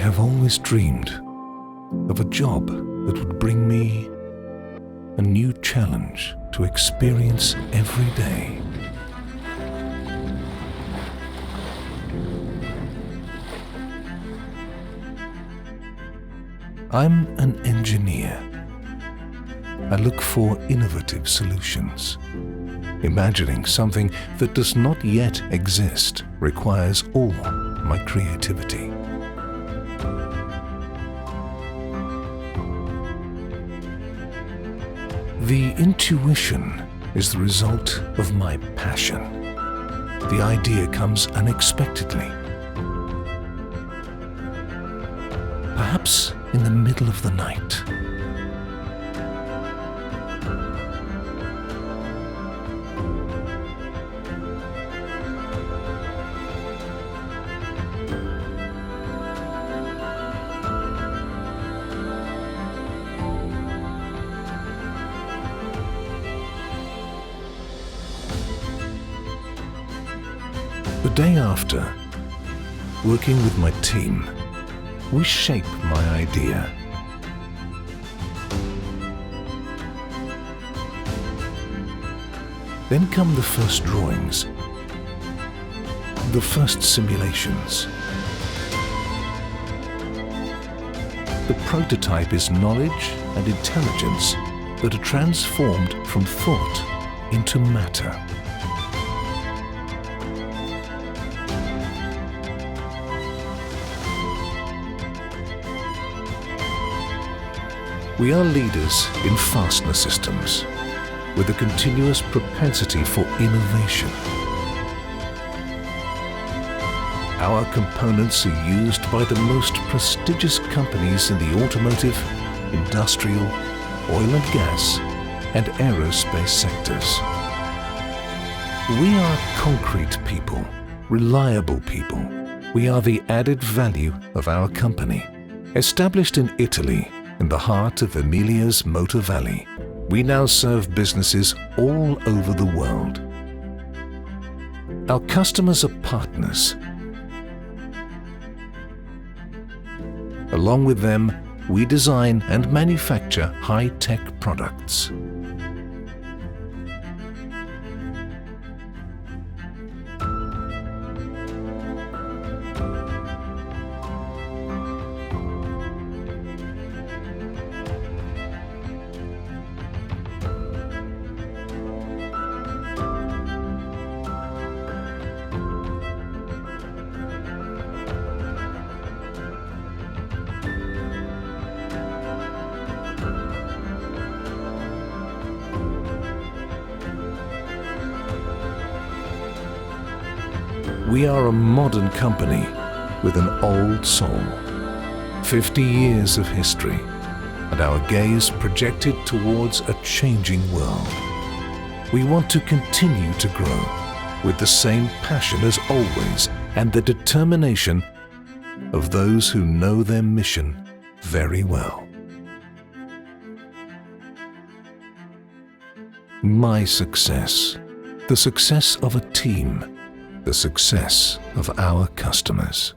have always dreamed of a job that would bring me a new challenge to experience every day. I'm an engineer. I look for innovative solutions. Imagining something that does not yet exist requires all my creativity. The intuition is the result of my passion. The idea comes unexpectedly. Perhaps in the middle of the night. The day after, working with my team, we shape my idea. Then come the first drawings, the first simulations. The prototype is knowledge and intelligence that are transformed from thought into matter. We are leaders in fastener systems, with a continuous propensity for innovation. Our components are used by the most prestigious companies in the automotive, industrial, oil and gas, and aerospace sectors. We are concrete people, reliable people. We are the added value of our company. Established in Italy, in the heart of Emilia's Motor Valley, we now serve businesses all over the world. Our customers are partners. Along with them, we design and manufacture high-tech products. We are a modern company with an old soul, 50 years of history, and our gaze projected towards a changing world. We want to continue to grow with the same passion as always and the determination of those who know their mission very well. My success, the success of a team, the success of our customers.